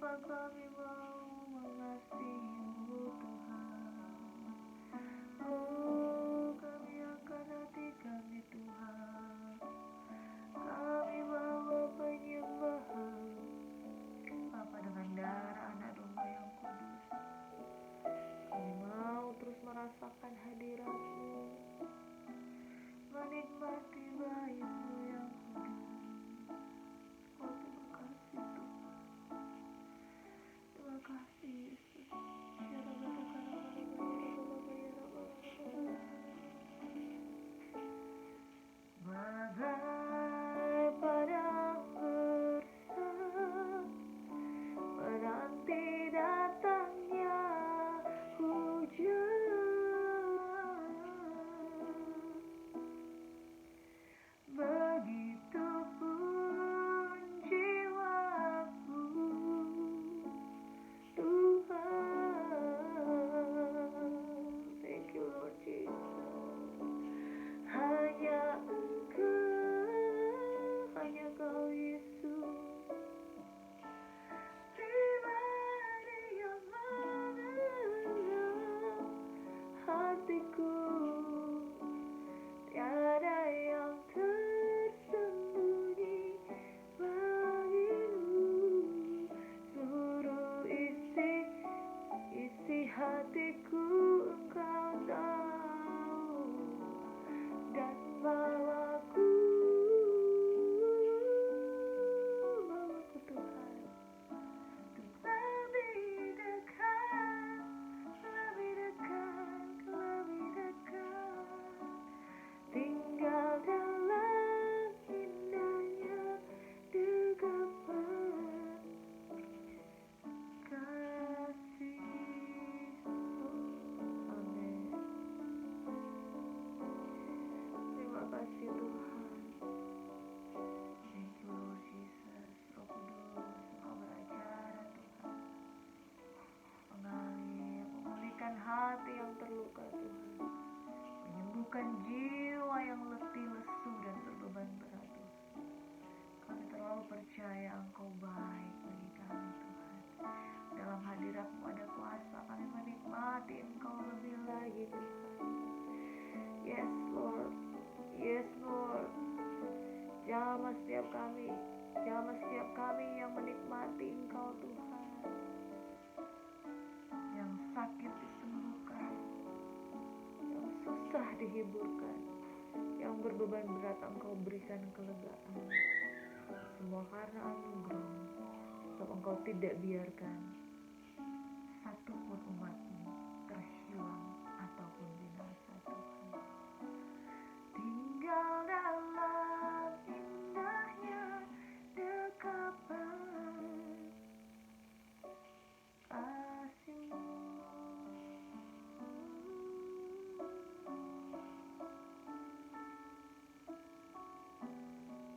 kami mau mengasihi-Mu Tuhan. Oh, kami akan hati kami Tuhan. Kami bawa penyembahan Bapa dengan darah anak domba yang kudus. Kami mau terus merasakan hadirat-Mu, menikmati baik-Mu yang kudus. Oh, terima kasih Tuhan. Terima kasih Yesus. Bagai padang gersang menanti datangnya hujan, begitupun jiwaku Tuhan. Thank you Lord Jesus. Hanya Kau Yesus, pribadi yang mengenal hatiku. Tiada yang tersembunyi bagimu. Seluruh isi hatiku Engkau tahu, dan bawaku Tuhan, untuk lebih dekat, lebih dekat, lebih dekat, tinggal dalam indahnya dekapan kasih-Mu. Amin. Terima kasih Tuhan. Thank you Lord Jesus. Roh Kudus, Engkau beracara Tuhan, mengalir, memulihkan hati yang terluka Tuhan, menyembuhkan jiwa yang letih, lesu, dan berbeban berat Tuhan. Kami terlalu percaya Engkau baik bagi kami Tuhan. Dalam hadirat-Mu ada kuasa, kami menikmati Engkau lebih lagi Tuhan. Yes Lord, yes Lord. Jamah setiap kami yang menikmati Engkau Tuhan. Yang sakit disembuhkan, yang susah dihiburkan, yang berbeban berat Engkau berikan kelegaan. Semua karena anugerah, sebab Engkau tidak biarkan satupun umat-Mu terhilang ataupun binasa Tuhan. Tinggal dalam indahnya dekapan kasih-Mu.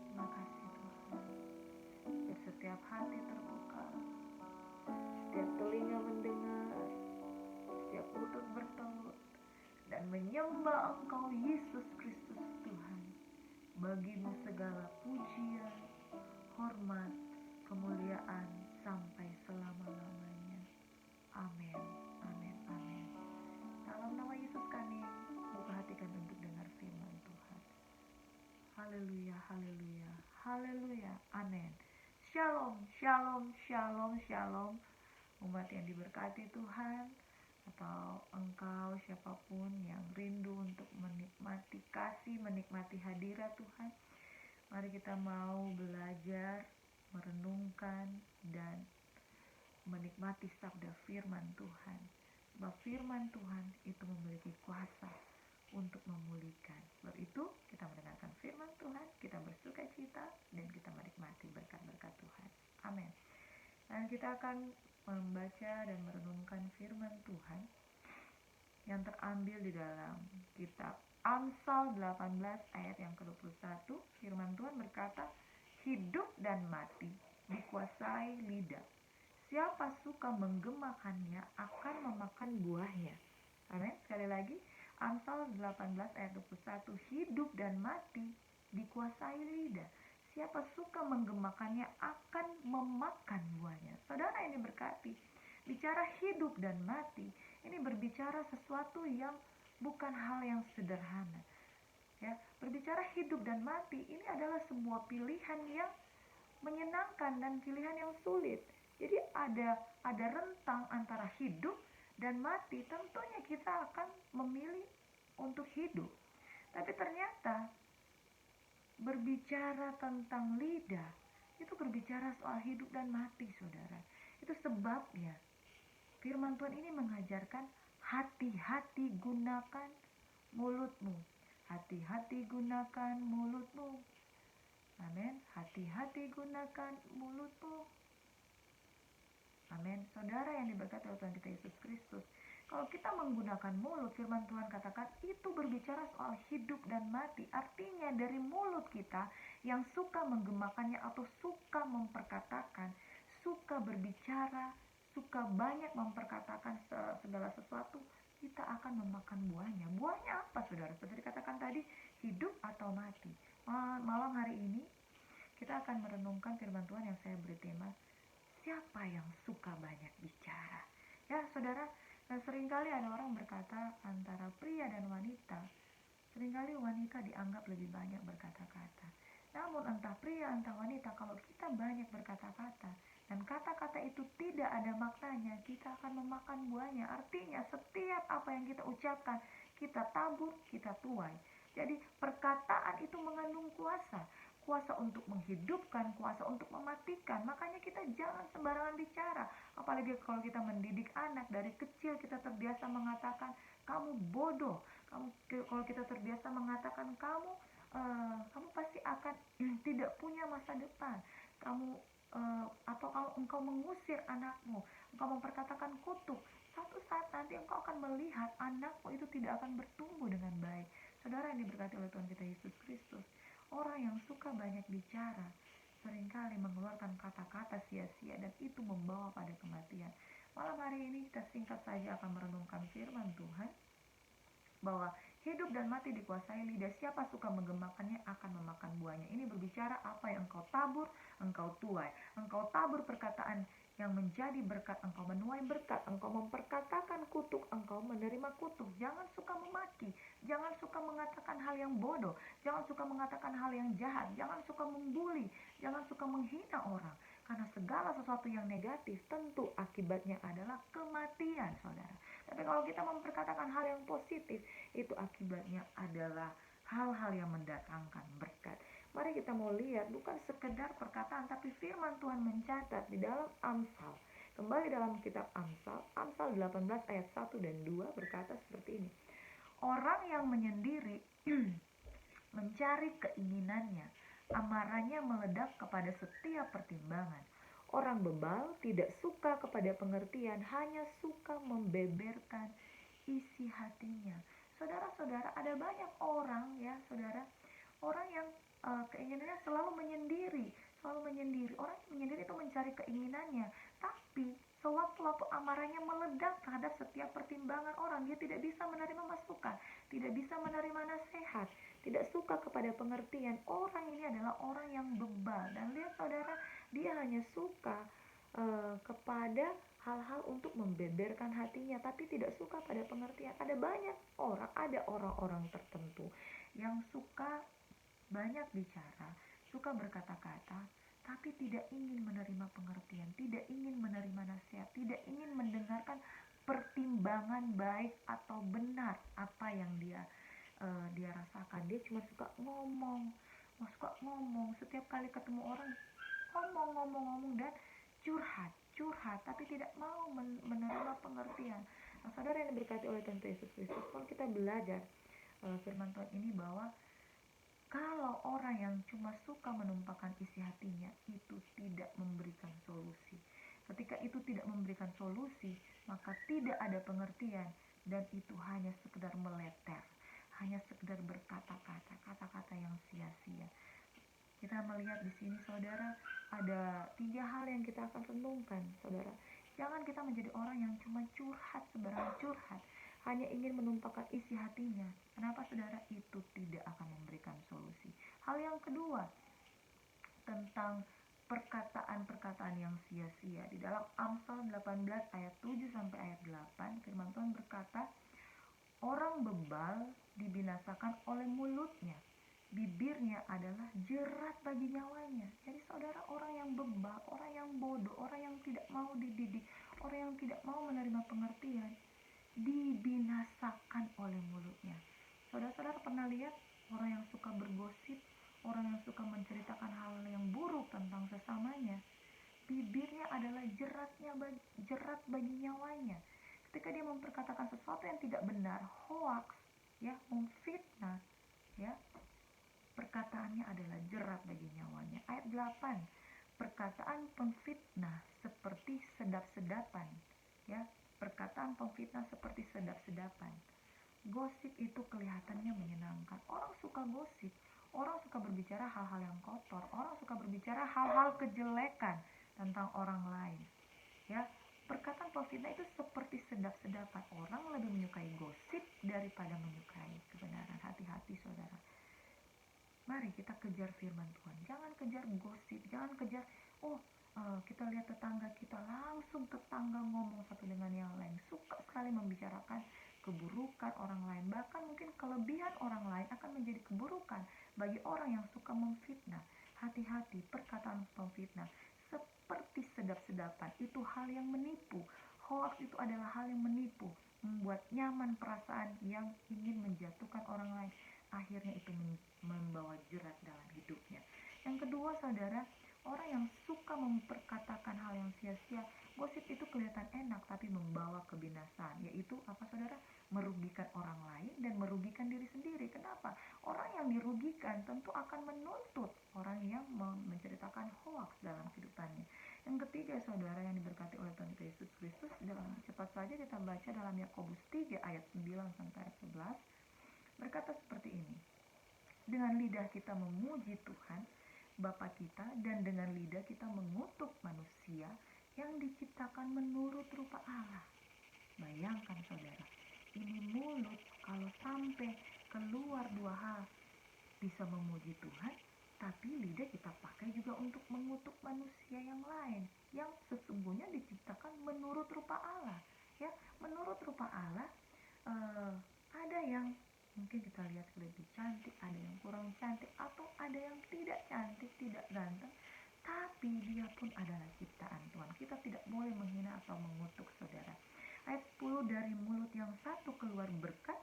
Terima kasih Tuhan. Biar setiap hati terbuka, setiap telinga mendengar, setiap lutut bertelut dan menyembah Engkau Yesus Kristus Tuhan. Bagi-Mu segala pujian, hormat, kemuliaan sampai selama-lamanya. Amin, amin, amin. Dalam nama Yesus kami buka hati kami untuk dengar firman Tuhan. Haleluya, haleluya, haleluya, amin. Shalom, shalom, shalom, shalom. Umat yang diberkati Tuhan, atau engkau siapapun yang rindu untuk menikmati kasih, menikmati hadirat Tuhan, mari kita mau belajar, merenungkan, dan menikmati sabda firman Tuhan. Sebab firman Tuhan itu memiliki kuasa untuk memulihkan. Sebab itu kita mendengarkan firman Tuhan, kita bersuka cita, dan kita menikmati berkat-berkat Tuhan. Amin. Dan kita akan membaca dan merenungkan firman Tuhan yang terambil di dalam kitab Amsal 18 ayat yang ke-21. Firman Tuhan berkata, hidup dan mati dikuasai lidah. Siapa suka menggemakannya akan memakan buahnya. Amin. Sekali lagi, Amsal 18 ayat 21. Hidup dan mati dikuasai lidah. siapa suka menggemakannya akan memakan buahnya. Saudara yang diberkati, bicara hidup dan mati, ini berbicara sesuatu yang bukan hal yang sederhana. Ya, berbicara hidup dan mati ini adalah sebuah pilihan yang menyenangkan dan pilihan yang sulit. Jadi ada rentang antara hidup dan mati. Tentunya kita akan memilih untuk hidup. Tapi ternyata berbicara tentang lidah itu berbicara soal hidup dan mati, saudara. Itu sebabnya firman Tuhan ini mengajarkan hati-hati gunakan mulutmu. Hati-hati gunakan mulutmu. Amin. Hati-hati gunakan mulutmu. Amin. Saudara yang diberkati oleh Tuhan kita Yesus Kristus, kalau kita menggunakan mulut, firman Tuhan katakan itu berbicara soal hidup dan mati. Artinya dari mulut kita yang suka menggemakannya atau suka memperkatakan, suka berbicara, suka banyak memperkatakan segala sesuatu, kita akan memakan buahnya. Buahnya apa, saudara? Seperti dikatakan tadi, hidup atau mati. Malam hari ini kita akan merenungkan firman Tuhan yang saya beri tema, siapa yang suka banyak bicara? Ya, saudara, seringkali ada orang berkata antara pria dan wanita, seringkali wanita dianggap lebih banyak berkata-kata. Namun entah pria entah wanita, kalau kita banyak berkata-kata dan kata-kata itu tidak ada maknanya, kita akan memakan buahnya. Artinya setiap apa yang kita ucapkan, kita tabur, kita tuai. Jadi perkataan itu mengandung kuasa. Kuasa untuk menghidupkan, kuasa untuk mematikan. Makanya kita jangan sembarangan bicara. Apalagi kalau kita mendidik anak, dari kecil kita terbiasa mengatakan kamu bodoh. Kalau kita terbiasa mengatakan kamu pasti akan tidak punya masa depan. Atau kalau engkau mengusir anakmu, engkau memperkatakan kutuk, satu saat nanti engkau akan melihat anakmu itu tidak akan bertumbuh dengan baik. Saudara yang diberkati oleh Tuhan kita Yesus Kristus, orang yang suka banyak bicara seringkali mengeluarkan kata-kata sia-sia dan itu membawa pada kematian. Malam hari ini kita singkat saja akan merenungkan firman Tuhan bahwa hidup dan mati dikuasai lidah. Siapa suka menggemakannya akan memakan buahnya. Ini berbicara apa yang engkau tabur, engkau tuai. Engkau tabur perkataan yang menjadi berkat, engkau menuai berkat. Engkau memperkatakan kutuk, engkau menerima kutuk. Jangan suka memaki, jangan suka mengatakan hal yang bodoh, jangan suka mengatakan hal yang jahat, jangan suka membuli, jangan suka menghina orang. Karena segala sesuatu yang negatif tentu akibatnya adalah kematian, saudara. Tapi kalau kita memperkatakan hal yang positif, itu akibatnya adalah hal-hal yang mendatangkan berkat. Mari kita mau lihat bukan sekedar perkataan, tapi firman Tuhan mencatat di dalam Amsal. Kembali dalam kitab Amsal 18 ayat 1 dan 2 berkata seperti ini. Orang yang menyendiri mencari keinginannya, amarahnya meledak kepada setiap pertimbangan. Orang bebal tidak suka kepada pengertian, hanya suka membeberkan isi hatinya. Saudara-saudara, ada banyak orang ya, saudara, orang yang keinginannya selalu menyendiri. Orang yang menyendiri itu mencari keinginannya, tapi sewaktu-waktu amarahnya meledak terhadap setiap pertimbangan orang. Dia tidak bisa menerima masukan, tidak bisa menerima nasihat, tidak suka kepada pengertian. Orang ini adalah orang yang bebal. Dan lihat saudara, dia hanya suka kepada hal-hal untuk membeberkan hatinya, tapi tidak suka pada pengertian. Ada banyak orang, ada orang-orang tertentu yang suka banyak bicara, suka berkata-kata, tapi tidak ingin menerima pengertian, tidak ingin menerima nasihat, tidak ingin mendengarkan pertimbangan baik atau benar apa yang dia rasakan. Dia cuma suka ngomong. Setiap kali ketemu orang ngomong dan curhat, tapi tidak mau menerima pengertian. Nah, saudara yang diberkati oleh Tuhan Yesus Kristus, kalau kita belajar firman Tuhan ini bahwa kalau orang yang cuma suka menumpahkan isi hatinya itu tidak memberikan solusi. Ketika itu tidak memberikan solusi, maka tidak ada pengertian dan itu hanya sekedar meleter, hanya sekedar berkata-kata, kata-kata yang sia-sia. Kita melihat di sini, saudara, ada 3 hal yang kita akan renungkan, saudara. Jangan kita menjadi orang yang cuma curhat, sembarangan curhat, hanya ingin menumpahkan isi hatinya. Kenapa, saudara? Itu tidak akan memberikan solusi. Hal yang kedua, tentang perkataan-perkataan yang sia-sia. Di dalam Amsal 18 ayat 7 sampai ayat 8, firman Tuhan berkata, orang bebal dibinasakan oleh mulutnya, bibirnya adalah jerat bagi nyawanya. Jadi saudara, orang yang bebal, orang yang bodoh, orang yang tidak mau dididik, orang yang tidak mau menerima pengertian, dibinasakan oleh mulutnya. Saudara-saudara pernah lihat orang yang suka bergosip, orang yang suka menceritakan hal yang buruk tentang sesamanya, bibirnya adalah jerat bagi nyawanya. Ketika dia memperkatakan sesuatu yang tidak benar, hoax, ya, memfitnah, ya, perkataannya adalah jerat bagi nyawanya. Ayat 8, perkataan pemfitnah seperti sedap-sedapan, ya, perkataan pemfitnah seperti sedap-sedapan. Gosip itu kelihatannya menyenangkan. Orang suka gosip, orang suka berbicara hal-hal yang kotor, orang suka berbicara hal-hal kejelekan tentang orang lain. Ya, perkataan pemfitnah itu seperti sedap-sedapan. Orang lebih menyukai gosip daripada menyukai kebenaran. Hati-hati saudara. Mari kita kejar firman Tuhan. Jangan kejar gosip, jangan kejar kita lihat tetangga kita, langsung tetangga ngomong satu dengan yang lain, suka sekali membicarakan keburukan orang lain, bahkan mungkin kelebihan orang lain akan menjadi keburukan bagi orang yang suka memfitnah. Hati-hati, perkataan pemfitnah seperti sedap-sedapan, itu hal yang menipu. Hoax itu adalah hal yang menipu, membuat nyaman perasaan yang ingin menjatuhkan orang lain, akhirnya itu membawa jerat dalam hidupnya. Yang kedua saudara, orang yang suka memperkatakan hal yang sia-sia, gosip itu kelihatan enak tapi membawa kebinasaan, yaitu apa saudara? Merugikan orang lain dan merugikan diri sendiri. Kenapa? Orang yang dirugikan tentu akan menuntut orang yang menceritakan hoax dalam kehidupannya. Yang ketiga saudara yang diberkati oleh Tuhan Yesus Kristus, dalam cepat saja kita baca dalam Yakobus 3 ayat 9 sampai ayat 11, berkata seperti ini. Dengan lidah kita memuji Tuhan Bapa kita, dan dengan lidah kita mengutuk manusia yang diciptakan menurut rupa Allah. Bayangkan saudara, ini mulut kalau sampai keluar dua hal, bisa memuji Tuhan, tapi lidah kita pakai juga untuk mengutuk manusia yang lain, yang sesungguhnya diciptakan menurut rupa Allah. Ya, menurut rupa Allah, ada yang mungkin kita lihat lebih cantik, ada yang kurang cantik, atau ada yang tidak cantik, tidak ganteng, tapi dia pun adalah ciptaan Tuhan. Kita tidak boleh menghina atau mengutuk saudara. Ayat 10, dari mulut yang satu keluar berkat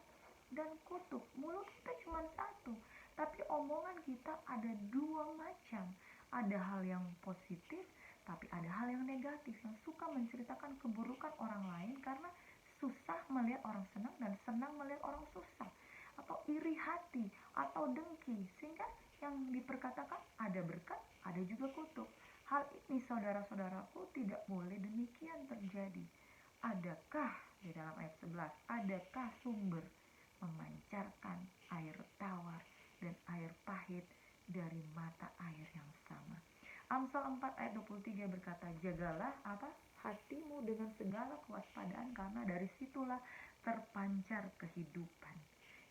dan kutuk. Mulut kita cuma satu, tapi omongan kita ada dua macam. Ada hal yang positif, tapi ada hal yang negatif, yang suka menceritakan keburukan orang lain karena susah melihat orang senang dan senang melihat orang susah, atau iri hati, atau dengki, sehingga yang diperkatakan ada berkat, ada juga kutuk. Hal ini saudara-saudaraku tidak boleh demikian terjadi. Adakah di dalam ayat 11, adakah sumber memancarkan air tawar dan air pahit dari mata air yang sama? Amsal 4 ayat 23 berkata, jagalah hatimu dengan segala kewaspadaan, karena dari situlah terpancar kehidupan.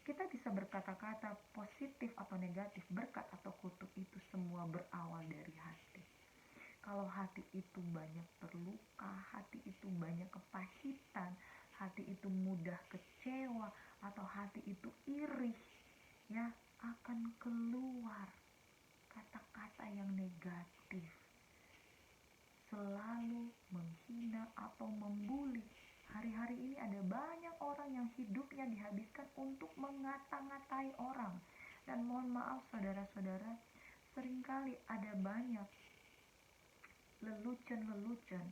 Kita bisa berkata-kata positif atau negatif, berkat atau kutuk, itu semua berawal dari hati. Kalau hati itu banyak terluka, hati itu banyak kepahitan, hati itu mudah kecewa, atau hati itu iri, ya, akan keluar kata-kata yang negatif, selalu menghina atau membuli. Hari-hari ini ada banyak orang yang hidupnya dihabiskan untuk mengata-ngatai orang. Dan mohon maaf saudara-saudara, seringkali ada banyak lelucon-lelucon.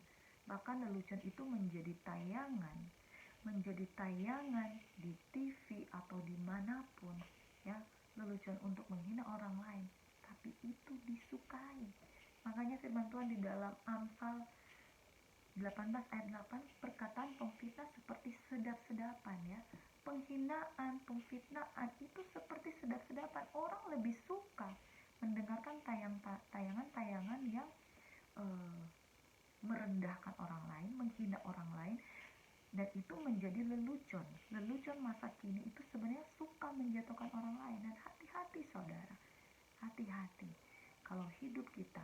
Bahkan lelucon itu menjadi tayangan di TV atau dimanapun, ya, lelucon untuk menghina orang lain. Tapi itu disukai. Makanya firman Tuhan di dalam Amsal 18 ayat 8, perkataan pemfitnah seperti sedap-sedapan, ya. Penghinaan, pemfitnaan itu seperti sedap-sedapan. Orang lebih suka mendengarkan tayangan-tayangan yang merendahkan orang lain, menghina orang lain, dan itu menjadi lelucon. Lelucon masa kini itu sebenarnya suka menjatuhkan orang lain. Dan hati-hati saudara, hati-hati. Kalau hidup kita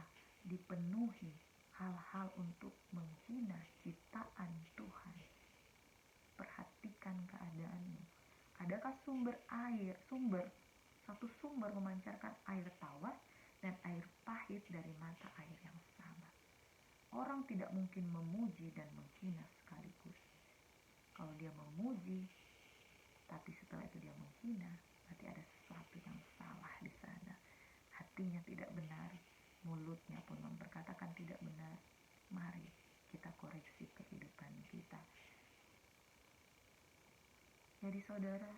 adakah satu sumber memancarkan air tawar dan air pahit dari mata air yang sama. Orang tidak mungkin memuji dan menghina sekaligus. Kalau dia memuji, tapi setelah itu dia menghina, berarti ada sesuatu yang salah di sana. Hatinya tidak benar, mulutnya pun memperkatakan tidak benar. Mari kita koreksi kehidupan kita. Jadi saudara,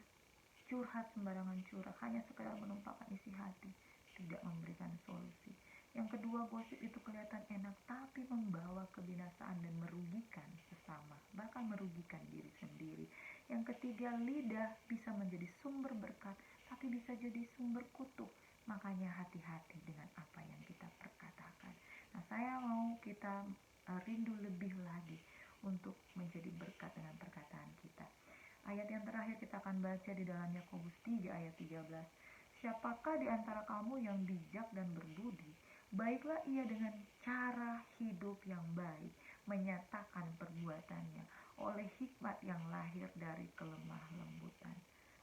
curhat sembarangan curhat, hanya sekedar menumpahkan isi hati, tidak memberikan solusi. Yang kedua, gosip itu kelihatan enak, tapi membawa kebinasaan dan merugikan sesama, bahkan merugikan diri sendiri. Yang ketiga, lidah bisa menjadi sumber berkat, tapi bisa jadi sumber kutuk. Makanya hati-hati dengan apa yang kita perkatakan. Nah, saya mau kita rindu lebih lagi untuk menjadi berkat dengan perkataan kita. Ayat yang terakhir kita akan baca di dalam Yakobus 3 ayat 13. Siapakah di antara kamu yang bijak dan berbudi? Baiklah ia dengan cara hidup yang baik, menyatakan perbuatannya oleh hikmat yang lahir dari kelemah lembutan.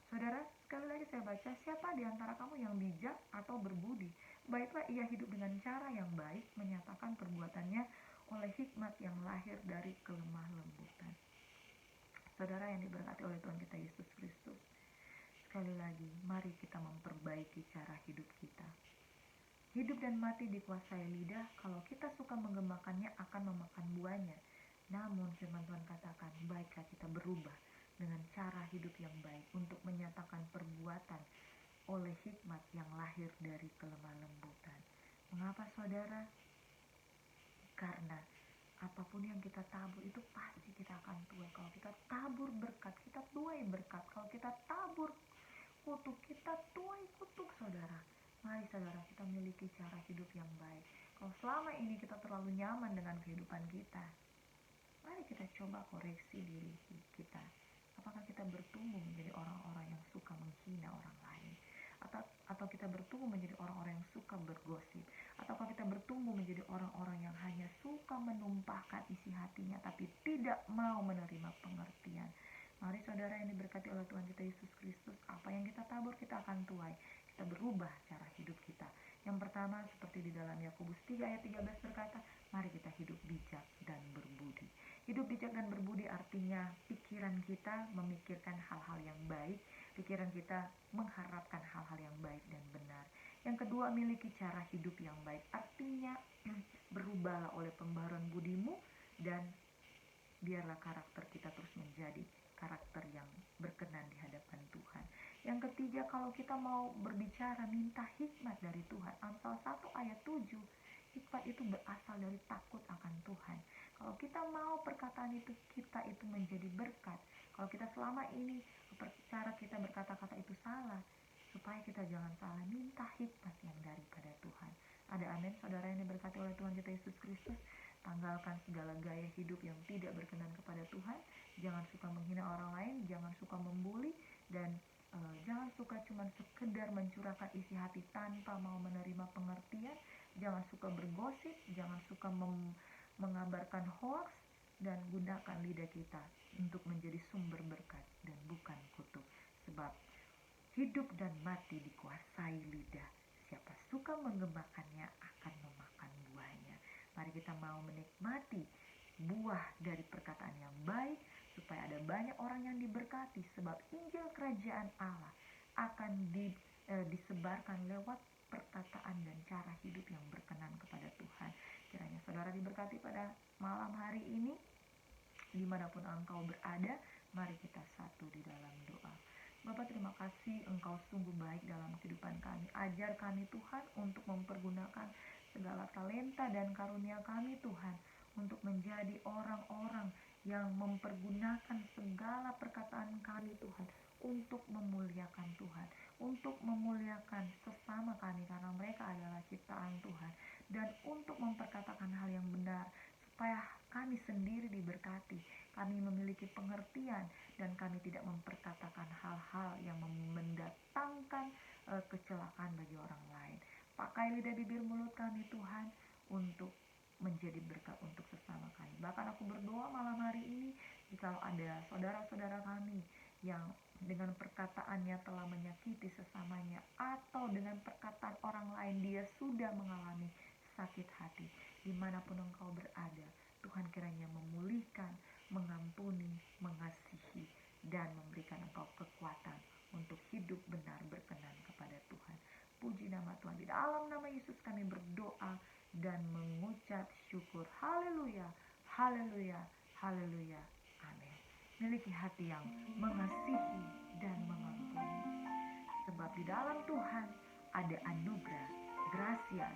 Saudara, sekali lagi saya baca, siapa di antara kamu yang bijak atau berbudi? Baiklah ia hidup dengan cara yang baik, menyatakan perbuatannya oleh hikmat yang lahir dari kelemah lembutan. Saudara yang diberkati oleh Tuhan kita Yesus Kristus, sekali lagi, mari kita memperbaiki cara hidup kita. Hidup dan mati dikuasai lidah, kalau kita suka menggemakannya akan memakan buahnya. Namun firman Tuhan katakan, baiklah kita berubah dengan cara hidup yang baik untuk menyatakan perbuatan oleh hikmat yang lahir dari kelemah lembutan. Mengapa saudara? Karena apapun yang kita tabur itu pasti kita akan tuai. Kalau kita tabur berkat, kita tuai berkat. Kalau kita tabur kutuk, kita tuai kutuk saudara. Mari saudara, kita miliki cara hidup yang baik. Kalau selama ini kita terlalu nyaman dengan kehidupan kita, mari kita coba koreksi diri kita. Apakah kita bertumbuh menjadi orang-orang yang suka menghina orang lain? Atau kita bertumbuh menjadi orang-orang yang suka bergosip? Ataukah kita bertumbuh menjadi orang-orang yang hanya suka menumpahkan isi hatinya tapi tidak mau menerima pengertian? Mari saudara yang diberkati oleh Tuhan kita Yesus Kristus, apa yang kita tabur kita akan tuai. Kita berubah cara hidup kita. Yang pertama, seperti di dalam Yakobus 3 ayat 13 berkata, mari kita hidup bijak dan berbudi. Hidup bijak dan berbudi artinya pikiran kita memikirkan hal-hal yang baik, pikiran kita mengharapkan hal-hal yang baik dan benar. Yang kedua, miliki cara hidup yang baik, artinya berubahlah oleh pembaruan budimu dan biarlah karakter kita terus menjadi karakter yang berkenan di hadapan Tuhan. Yang ketiga, kalau kita mau berbicara, minta hikmat dari Tuhan. Amsal 1 ayat 7, hikmat itu berasal dari takut akan Tuhan. Kalau kita mau perkataan itu kita itu menjadi berkat. Kalau kita selama ini cara kita berkata-kata itu salah, supaya kita jangan salah, minta hikmat yang daripada Tuhan. Ada amin saudara yang diberkati oleh Tuhan kita Yesus Kristus. Tanggalkan segala gaya hidup yang tidak berkenan kepada Tuhan. Jangan suka menghina orang lain, jangan suka membuli, dan jangan suka cuma sekedar mencurahkan isi hati tanpa mau menerima pengertian. Jangan suka bergosip, jangan suka mengabarkan hoax, dan gunakan lidah kita untuk menjadi sumber berkat dan bukan kutuk. Sebab hidup dan mati dikuasai lidah. Siapa suka menggemakannya akan memakan buahnya. Mari kita mau menikmati buah dari perkataan yang baik, supaya ada banyak orang yang diberkati. Sebab Injil Kerajaan Allah akan disebarkan lewat perkataan dan cara hidup yang berkenan kepada Tuhan. Kiranya saudara diberkati pada malam hari ini. Dimanapun engkau berada, mari kita satu di dalam doa. Bapa, terima kasih Engkau sungguh baik dalam kehidupan kami. Ajar kami Tuhan untuk mempergunakan segala talenta dan karunia kami Tuhan, untuk menjadi orang-orang yang mempergunakan segala perkataan kami Tuhan, untuk memuliakan Tuhan, untuk memuliakan sesama kami karena mereka adalah ciptaan Tuhan, dan untuk memperkatakan hal yang benar, supaya kami sendiri diberkati, kami memiliki pengertian, dan kami tidak memperkatakan hal-hal yang mendatangkan kecelakaan bagi orang lain. Pakai lidah bibir mulut kami Tuhan untuk menjadi berkat untuk sesama kami. Bahkan aku berdoa malam hari ini, jika ada saudara-saudara kami yang dengan perkataannya telah menyakiti sesamanya, atau dengan perkataan orang lain dia sudah mengalami sakit hati. Dimanapun engkau berada, Tuhan kiranya memulihkan, mengampuni, mengasihi, dan memberikan engkau kekuatan untuk hidup benar berkenan kepada Tuhan. Puji nama Tuhan. Di dalam nama Yesus kami berdoa dan mengucap syukur. Haleluya, haleluya, haleluya. Amin. Miliki hati yang mengasihi dan mengampuni. Sebab di dalam Tuhan ada anugerah, gracia,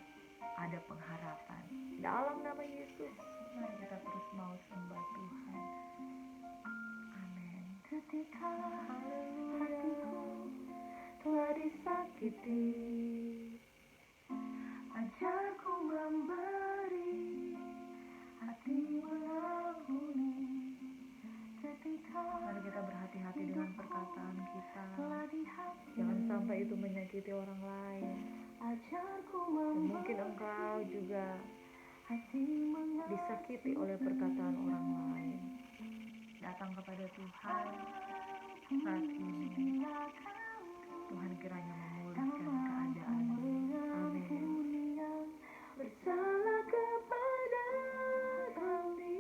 ada pengharapan. Dalam nama Yesus, mari kita terus mau sembah Tuhan. Amin. Ketika hatiku telah disakiti, ajarku memberi, hati mengampuni. Ketika Mari kita berhati-hati dengan perkataan kita. telah dihakimi, Jangan sampai itu menyakiti orang lain. ajarku Dan memberi, mungkin engkau juga hati mengampuni. disakiti oleh perkataan orang lain. Datang kepada Tuhan saat ini. Tuhan kiranya memulihkan keadaanmu. Amin. Bersalah kepada kami,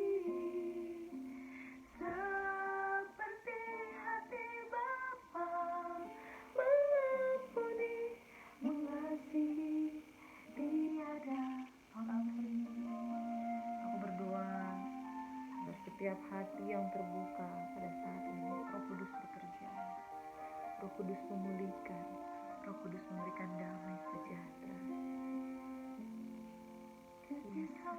seperti hati Bapa, mengampuni, mengasihi, tiada pamrih. Aku berdoa agar setiap hati yang terbuka pada saat ini, Roh Kudus bekerja. Roh Kudus memulihkan. Roh Kudus memberikan damai sejahtera. Ketika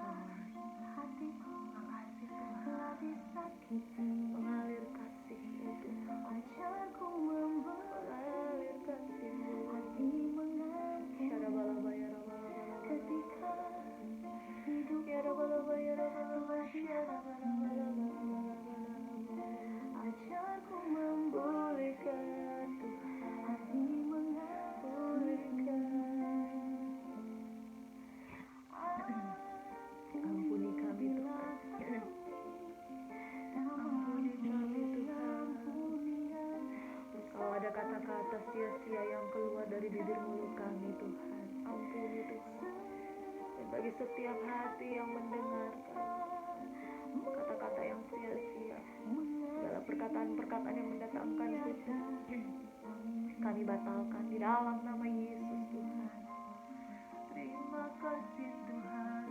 hatiku Makasih Tuhan. telah disakiti, Mengalir kasih-Mu Tuhan. ajarku memberi, Mengalir kasih-Mu. hati mengampuni. Syarabalabaya rabalabala. Ketika hidup Ya rabalabaya rabalabala. ajarku memberi, Pulihkan Tuhan. hati mengampuni. Ampuni kami Tuhan. Ampuni kami Tuhan. Kalau ada kata-kata sia-sia yang keluar dari bibir mulut kami Tuhan, ampuni Tuhan. Dan bagi setiap hati yang mendengarkan kata-kata yang sia-sia, segala perkataan-perkataan yang mendatangkan fitnah, kami batalkan di dalam nama Yesus Tuhan. Terima kasih Tuhan.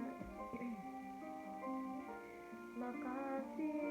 Makasih